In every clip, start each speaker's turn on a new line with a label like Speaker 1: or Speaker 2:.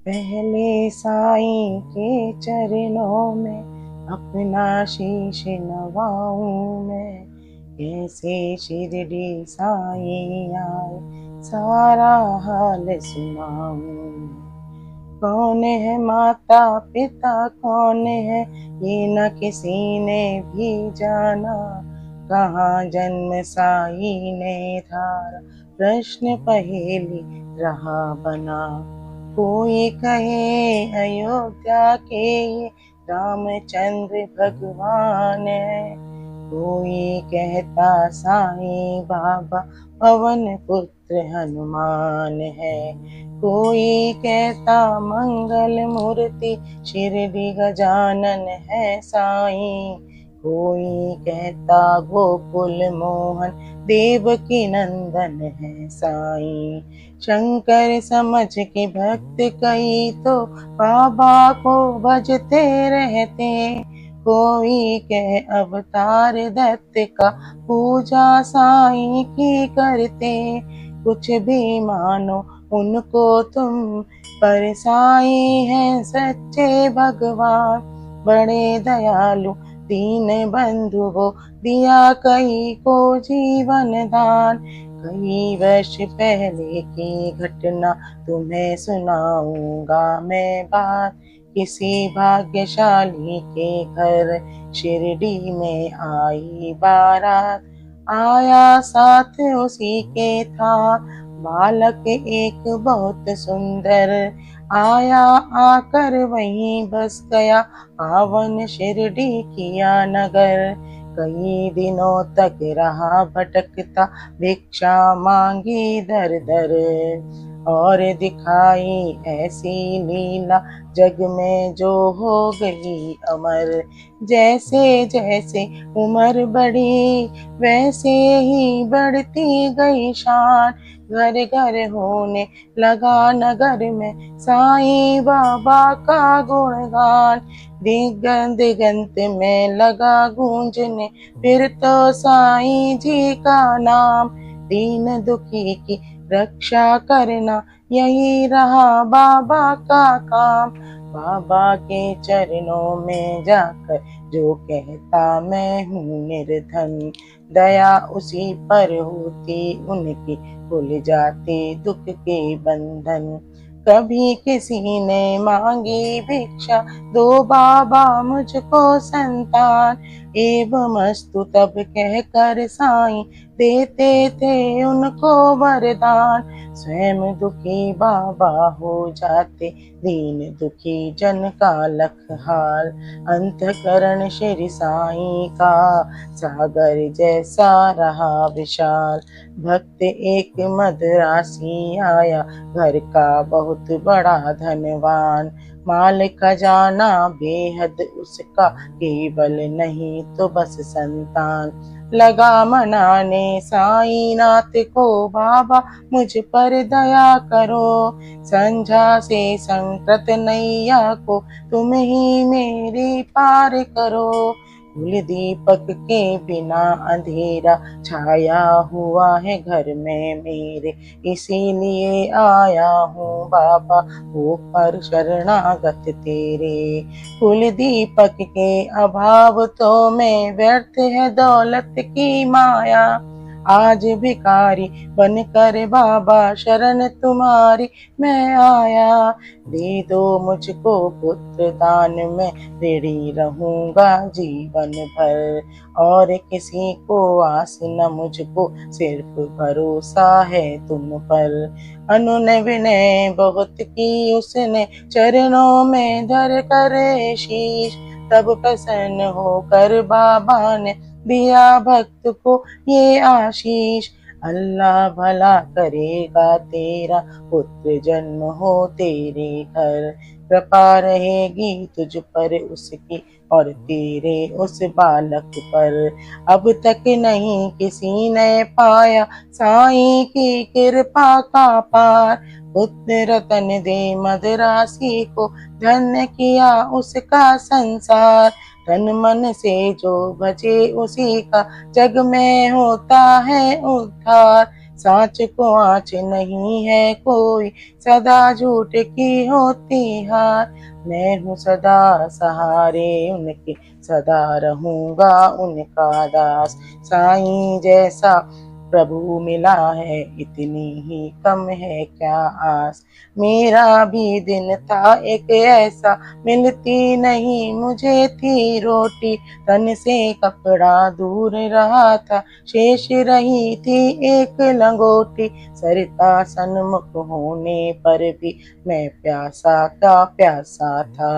Speaker 1: पहले साईं के चरणों में अपना शीश नवाऊं मैं। कैसे शिरडी साईं आए सारा हाल सुनाऊं। कौन है माता पिता कौन है ये न किसी ने भी जाना। कहाँ जन्म साईं ने धारा प्रश्न पहेली रहा बना। कोई कहे अयोध्या के ये रामचंद्र भगवान है। कोई कहता साईं बाबा पवन पुत्र हनुमान है। कोई कहता मंगल मूर्ति शिरडी गजानन है साईं। कोई कहता गोकुल मोहन देवकी नंदन है साईं। शंकर समझ के भक्त कई तो बाबा को भजते रहते। कोई कह अवतार दत्त का पूजा साईं की करते। कुछ भी मानो उनको तुम पर साईं हैं सच्चे भगवान। बड़े दयालु दीन बंधु वो दिया कई को जीवन दान। कई वर्ष पहले की घटना तुम्हें सुनाऊंगा मैं बात। किसी भाग्यशाली के घर शिरडी में आई बारात। आया साथ उसी के था बालक एक बहुत सुंदर। आया आकर वहीं बस गया पावन शिरडी किया नगर। कई दिनों तक रहा भटकता भिक्षा मांगी दर दर। और दिखाई ऐसी लीला जग में जो हो गई अमर। जैसे जैसे उम्र बढ़ी वैसे ही बढ़ती गई शान। घर घर होने लगा नगर में साईं बाबा का गुणगान। दिगंत दिगंत में लगा गूंजने फिर तो साईं जी का नाम। दीन दुखी की रक्षा करना यही रहा बाबा का काम। बाबा के चरणों में जाकर जो कहता मैं हूँ निर्धन। दया उसी पर होती उनकी खुल जाते दुख के बंधन। कभी किसी ने मांगी भिक्षा दो बाबा मुझको संतान। एवमस्तु तब कह कर साईं देते थे उनको वरदान। स्वयं दुखी बाबा हो जाते दीन दुखी जन का लख हाल। अंतकरण श्री साईं का सागर जैसा रहा विशाल। भक्त एक मदरासी आया घर का बहुत बड़ा धनवान। माल खजाना बेहद उसका केवल नहीं तो बस संतान। लगा मनाने साईं नाथ को बाबा मुझ पर दया करो। संझा से संकट नैया को तुम ही मेरी पार करो। कुल दीपक के बिना अंधेरा छाया हुआ है घर में मेरे। इसीलिए आया हूँ बाबा ऊपर शरणागत तेरे। कुल दीपक के अभाव तो में व्यर्थ है दौलत की माया। आज भिखारी बनकर बाबा शरण तुम्हारी मैं आया। दे दो मुझको पुत्र दान में ऋणी रहूंगा जीवन भर। और किसी को आस न मुझको सिर्फ भरोसा है तुम पर। अनुनय विनय बहुत की उसने चरणों में धर कर शीश। तब प्रसन्न होकर बाबा ने दिया भक्त को ये आशीष। अल्लाह भला करेगा तेरा पुत्र जन्म हो तेरे घर। कृपा रहेगी तुझ पर उसकी और तेरे उस बालक पर। अब तक नहीं किसी ने पाया साईं की कृपा का पार। पुत्र रतन दे मदरासी को धन्य किया उसका संसार। तन मन से जो भजे उसी का जग में होता है उद्धार। सांच को आँच नहीं है कोई, सदा झूठ की होती हार। मैं हूँ सदा सहारे उनके, सदा रहूंगा उनका दास। साईं जैसा प्रभु मिला है, इतनी ही कम है क्या आस। मेरा भी दिन था एक ऐसा, मिलती नहीं मुझे थी रोटी। तन से कपड़ा दूर रहा था, शेष रही थी एक लंगोटी। सरिता सन्मुख होने पर भी मैं प्यासा का प्यासा था।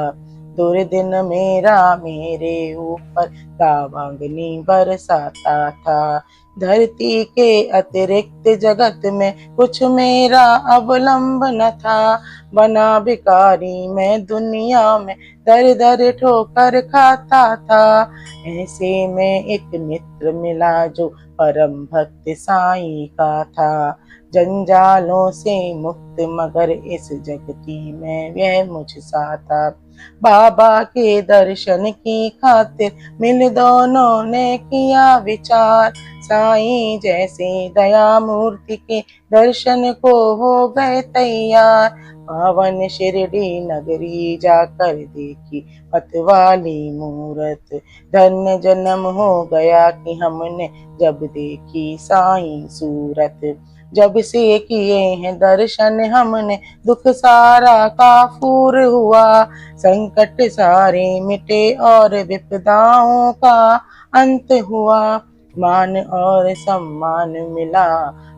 Speaker 1: दुर्दिन मेरा मेरे ऊपर दावाग्नि बरसाता था। धरती के अतिरिक्त जगत में कुछ मेरा अवलंब न था। बना भिखारी मैं दुनिया में, दर दर ठोकर खाता था। ऐसे में एक मित्र मिला जो परम भक्त साईं का था। जंजालों से मुक्त मगर इस जगती में वह मुझसा था। बाबा के दर्शन की खातिर मिल दोनों ने किया विचार। साईं जैसे दया मूर्ति के दर्शन को हो गए तैयार। पावन शिरडी नगरी जाकर देखी मतवाली मूरत। धन्य जन्म हो गया कि हमने जब देखी साईं सूरत। जब से किए हैं दर्शन हमने, दुख सारा काफूर हुआ। संकट सारे मिटे और विपदाओं का अंत हुआ। मान और सम्मान मिला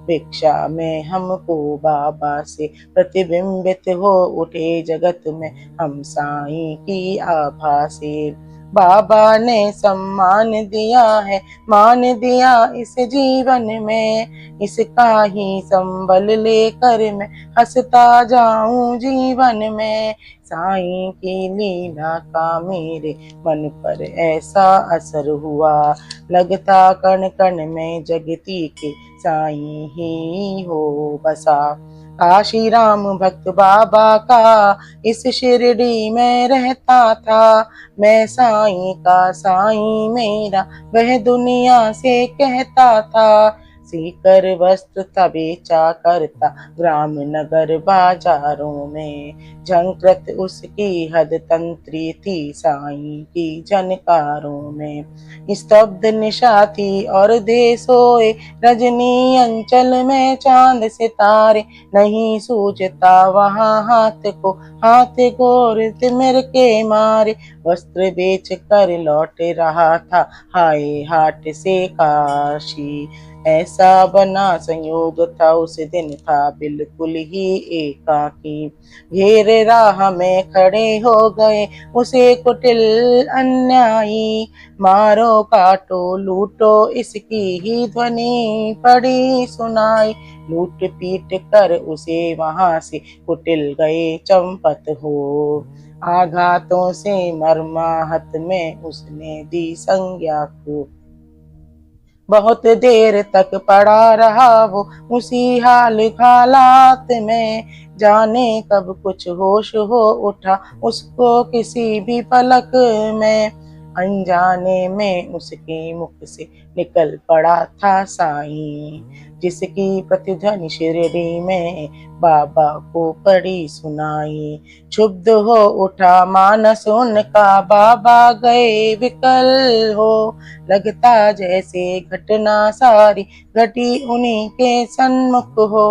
Speaker 1: भिक्षा में हमको बाबा से। प्रतिबिंबित हो उठे जगत में हम साईं की आभा से। बाबा ने सम्मान दिया है, मान दिया इस जीवन में। इसका ही संबल लेकर मैं हंसता जाऊं जीवन में। साईं की लीला का मेरे मन पर ऐसा असर हुआ, लगता कण कण में जगती के साईं ही हो बसा। काशी राम भक्त बाबा का इस शिरडी में रहता था। मैं साईं का साईं मेरा वह दुनिया से कहता था। सीकर वस्त्र था बेचा करता ग्राम नगर बाजारों में। झंकृत उसकी हद तंत्री थी साईं की झनकारों में। स्तब्ध निशा थी और दे सोए रजनी अंचल में चांद सितारे। नहीं सूझता वहाँ हाथ को हाथ गोर तिमिर के मारे। वस्त्र बेच कर लौट रहा था हाय हाट से काशी। ऐसा बना संयोग था उस दिन था बिल्कुल ही एकाकी। घेरे राह में खड़े हो गए उसे कुटिल अन्यायी। मारो काटो लूटो इसकी ही ध्वनि पड़ी सुनाई। लूट पीट कर उसे वहां से कुटिल गए चंपत हो। आघातों से मर्माहत में उसने दी संज्ञा को। बहुत देर तक पड़ा रहा वो उसी हाल हालात में। जाने कब कुछ होश हो उठा उसको किसी भी पलक में। अनजाने में उसके मुख से निकल पड़ा था साईं, जिसकी प्रतिध्वनि शिरडी में बाबा को पड़ी सुनाई। क्षुब्ध हो उठा मानस उनका, बाबा गए विकल हो। लगता जैसे घटना सारी घटी उन्हीं के सन्मुख हो।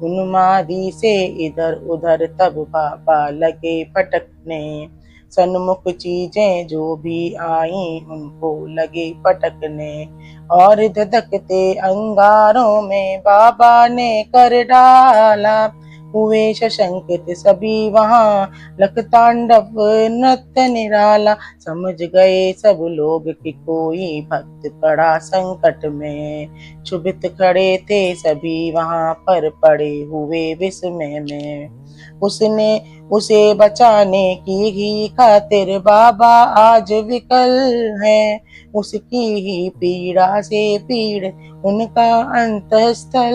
Speaker 1: उन्मादी से इधर उधर तब बाबा लगे भटकने। सन्मुख चीजें जो भी आई उनको लगे पटकने। और धधकते अंगारों में बाबा ने कर डाला। हुए सशंकित सभी वहां, लखतांडव नृत्य निराला। समझ गए सब लोग कि कोई भक्त पड़ा संकट में। क्षुभित खड़े थे सभी वहां पर पड़े हुए विस्मय में। उसने उसे बचाने की ही खातिर बाबा आज विकल है। उसकी ही पीड़ा से पीड़ उनका अंतःस्थल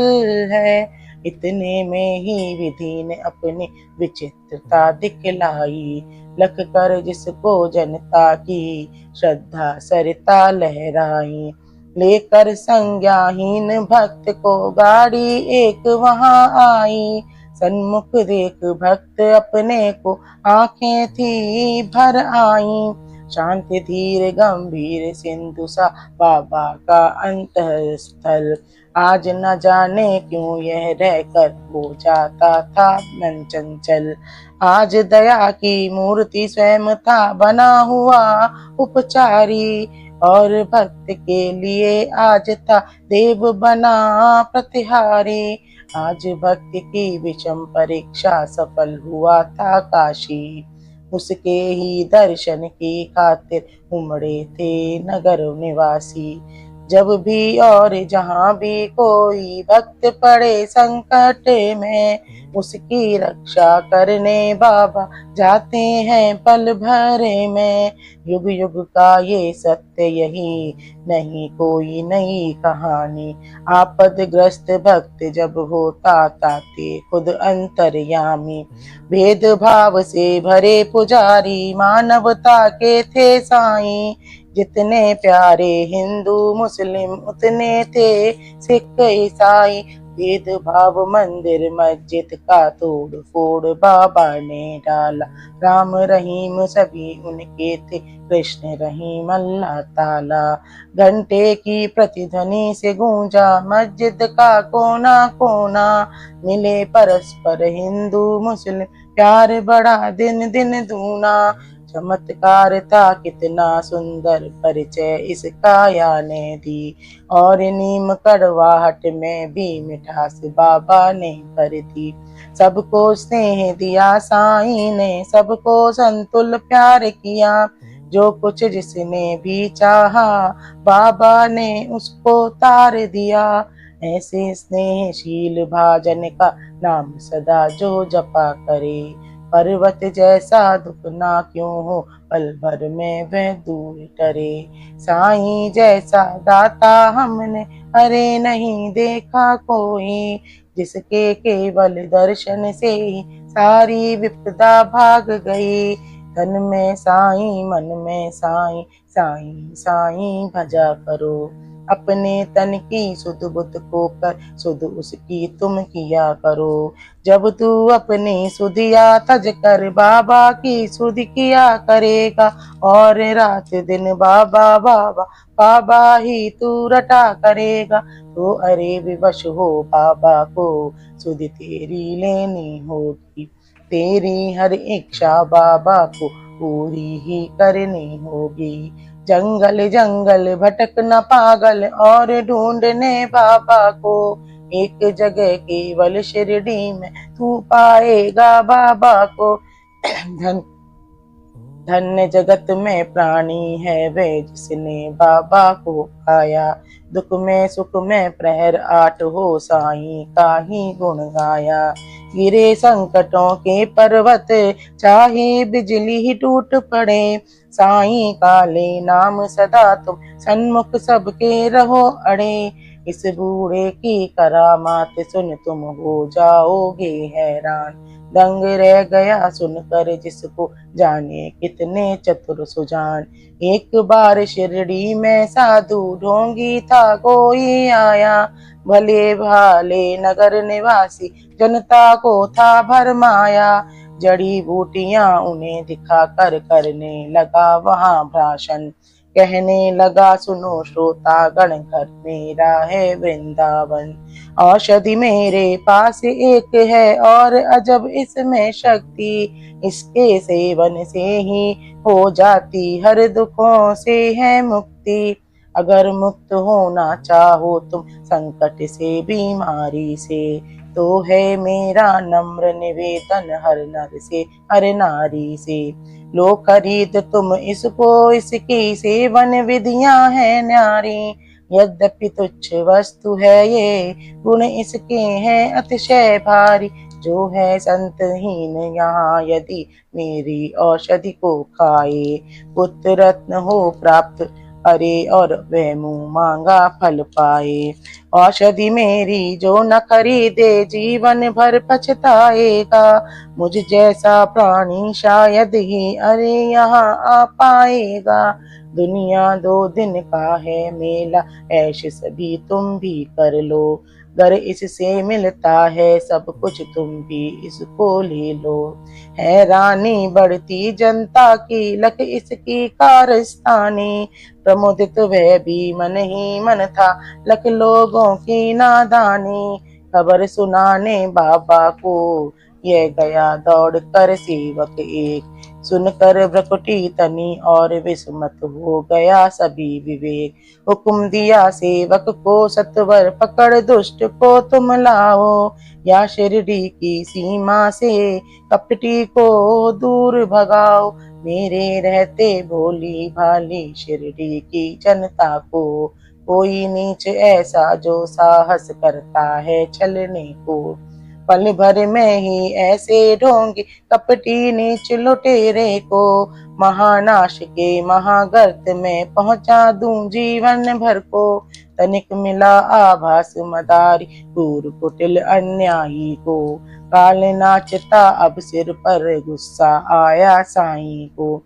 Speaker 1: है। इतने में ही विधि ने अपनी विचित्रता दिखलाई। लख कर जिसको जनता की श्रद्धा सरिता लहराई। लेकर संज्ञाहीन भक्त को गाड़ी एक वहां आई। सन्मुख देख भक्त अपने को आंखें थी भर आई। शांत धीर गंभीर सिंधु सा बाबा का अंतः स्थल। आज न जाने क्यों यह रहकर हो जाता था मन चंचल। आज दया की मूर्ति स्वयं था बना हुआ उपचारी। और भक्त के लिए आज था देव बना प्रतिहारी। आज भक्त की विषम परीक्षा सफल हुआ था काशी। उसके ही दर्शन की खातिर उमड़े थे नगर निवासी। जब भी और जहाँ भी कोई भक्त पड़े संकट में, उसकी रक्षा करने बाबा जाते हैं पल भर में। युग युग का ये सत्य यही, नहीं कोई नई कहानी। आपदग्रस्त भक्त जब होता ताते खुद अंतर्यामी। भेदभाव से भरे पुजारी मानवता के थे साईं। जितने प्यारे हिंदू मुस्लिम उतने थे सिख ईसाई। भेदभाव मंदिर मस्जिद का तोड़ फोड़ बाबा ने डाला। राम रहीम सभी उनके थे, कृष्ण रहीम अल्लाह ताला। घंटे की प्रतिध्वनि से गूंजा मस्जिद का कोना कोना। मिले परस्पर हिंदू मुस्लिम, प्यार बड़ा दिन दिन दूना। चमत्कार था कितना सुंदर, परिचय इस काया ने दी। और नीम कड़वाहट में भी मिठास बाबा ने कर दी। सबको स्नेह दिया साईं ने, सबको संतुल प्यार किया। जो कुछ जिसने भी चाहा बाबा ने उसको तार दिया। ऐसे स्नेहशील भाजन का नाम सदा जो जपा करे। पर्वत जैसा दुख ना क्यों हो, पल भर में वह दूर टरे। साईं जैसा दाता हमने अरे नहीं देखा कोई। जिसके केवल दर्शन से ही सारी विपदा भाग गई। तन में साईं मन में साईं, साईं साईं भजा करो। अपने तन की सुध बुध को कर, सुध उसकी तुम किया करो। जब तू अपनी सुधिया तज कर, बाबा की सुध किया करेगा। और रात दिन बाबा बाबा बाबा ही तू रटा करेगा। तो अरे विवश हो बाबा को, सुध तेरी लेनी होगी। तेरी हर इच्छा बाबा को पूरी ही करनी होगी। जंगल जंगल भटकना पागल और ढूंढने बाबा को। एक जगह केवल शिरडी में तू पाएगा बाबा को। धन धन्य जगत में प्राणी है वे जिसने बाबा को पाया। दुख में सुख में प्रहर आठ हो, साईं का ही गुण गाया। गिरे संकटों के पर्वत, चाहे बिजली ही टूट पड़े। साईं का ले नाम सदा तुम, सन्मुख सबके रहो अड़े। इस बूढ़े की करामात सुन तुम हो जाओगे हैरान। दंग रह गया सुनकर जिसको, जाने कितने चतुर सुजान। एक बार शिरडी में साधु ढोंगी था कोई आया। भले भाले नगर निवासी जनता को था भरमाया। जड़ी बूटियां उन्हें दिखा कर करने लगा वहां भाषण। कहने लगा सुनो श्रोता गण, घर मेरा है वृंदावन। औषधि मेरे पास एक है और अजब इसमें शक्ति। इसके सेवन से ही हो जाती हर दुखों से है मुक्ति। अगर मुक्त होना चाहो तुम संकट से बीमारी से, तो है मेरा नम्र निवेदन हर नर से हर नारी से। लो खरीद तुम इसको, इसकी सेवन विधियां है न्यारी। यद्यपि तुच्छ वस्तु है ये, गुण इसके हैं अतिशय भारी। जो है संतहीन यहाँ यदि मेरी औषधि को खाए, पुत्र रत्न हो प्राप्त अरे और वह मुँह मांगा फल पाए। औषधि मेरी जो न खरीदे जीवन भर पछताएगा। मुझ जैसा प्राणी शायद ही अरे यहाँ आ पाएगा। दुनिया 2 दिन का है मेला, ऐश सभी तुम भी कर लो। गर इससे मिलता है सब कुछ, तुम भी इसको ले लो। हैरानी बढ़ती जनता की, लख इसकी कारस्तानी। प्रमुदित वह भी मन ही मन था, लख लोगों की नादानी। खबर सुनाने बाबा को यह गया दौड़ कर सेवक एक। सुनकर भ्रकुटी तनी और विस्मत हो गया सभी विवेक। हुक्म दिया सेवक को सत्वर, पकड़ दुष्ट को तुम लाओ। या शिरडी की सीमा से कपटी को दूर भगाओ। मेरे रहते भोली भाली शिरडी की जनता को कोई नीच ऐसा जो साहस करता है चलने को। पल भर में ही ऐसे ढोंगी कपटी नीच लुटेरे को। महानाश के महागर्त में पहुंचा दूं जीवन भर को। तनिक मिला आभास मदारी, क्रूर कुटिल अन्यायी को। काल नाचता अब सिर पर, गुस्सा आया साईं को।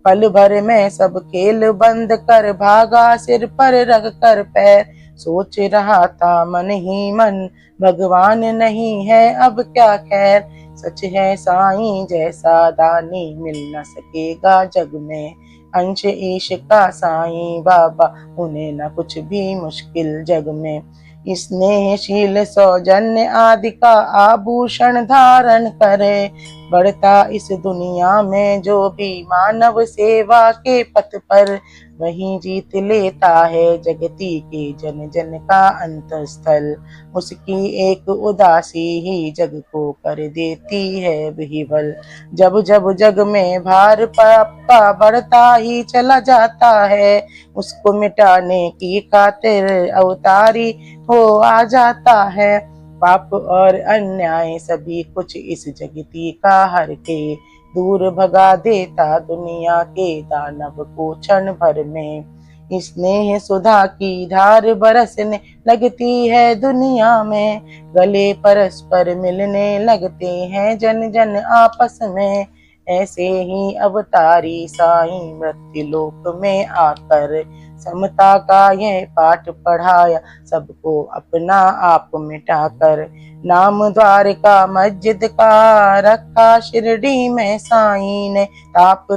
Speaker 1: पल भर में सब खेल बंद कर भागा सिर पर रख कर पैर। सोच रहा था मन ही मन, भगवान नहीं है अब क्या खैर। सच है साईं जैसा दानी मिल न सकेगा जग में। अंश ईश का साईं बाबा, उन्हें न कुछ भी मुश्किल जग में। स्नेहशील सौजन्य आदि का आभूषण धारण करे। बढ़ता इस दुनिया में जो भी मानव सेवा के पथ पर, वही जीत लेता है जगती के जन जन का अंतस्थल। उसकी एक उदासी ही जग को कर देती है विह्वल। जब जब जग में भार पापा बढ़ता ही चला जाता है, उसको मिटाने की खातिर अवतारी हो आ जाता है। पाप और अन्याय सभी कुछ इस जगती का हर के दूर भगा देता दुनिया के दानव को क्षण भर में। स्नेह सुधा की धार बरसने लगती है दुनिया में। गले परस्पर मिलने लगते हैं जन जन आपस में। ऐसे ही अवतारी साईं मृत्यु लोक में आकर, समता का यह पाठ पढ़ाया सबको अपना आप मिटाकर। नाम द्वारका मस्जिद का रखा शिरडी में साईं ने। ताप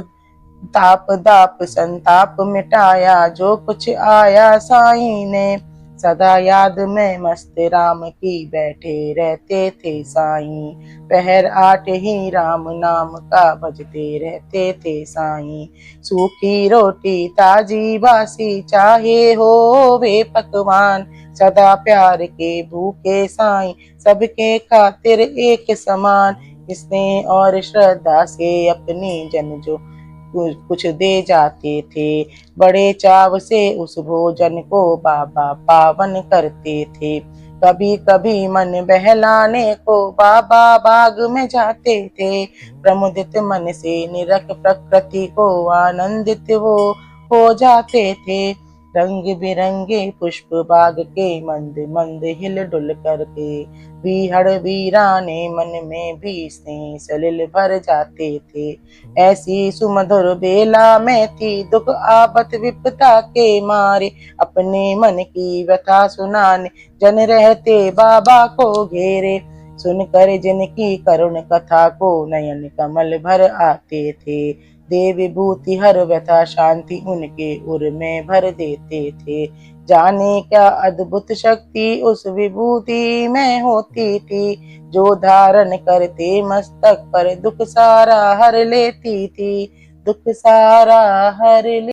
Speaker 1: ताप दाप संताप मिटाया जो कुछ आया साईं ने। सदा याद में मस्त राम की बैठे रहते थे साईं। पहर 8 ही राम नाम का भजते रहते थे साईं। सूखी रोटी ताजी बासी चाहे हो वे पकवान, सदा प्यार के भूखे साईं सबके खातिर एक समान। स्नेह और श्रद्धा से अपनी जन जो कुछ दे जाते थे, बड़े चाव से उस भोजन को बाबा पावन करते थे। कभी कभी मन बहलाने को बाबा बाग में जाते थे। प्रमुदित मन से निरख प्रकृति को आनंदित वो हो जाते थे। रंग बिरंगे पुष्प बाग के मंद मंद हिल डुल करके, बीहड़ वीराने मन में भी स्नेह सलिल भर जाते थे। ऐसी सुमधुर बेला में थी दुख आपत विपदा के मारे, अपने मन की व्यथा सुनाने जन रहते बाबा को घेरे। सुनकर जिनकी करुण कथा को नयन कमल भर आते थे। दे विभूति हर व्यथा शांति उनके उर में भर देते थे। जाने क्या अद्भुत शक्ति उस विभूति में होती थी, जो धारण करते मस्तक पर दुख सारा हर लेती थी। दुख सारा हर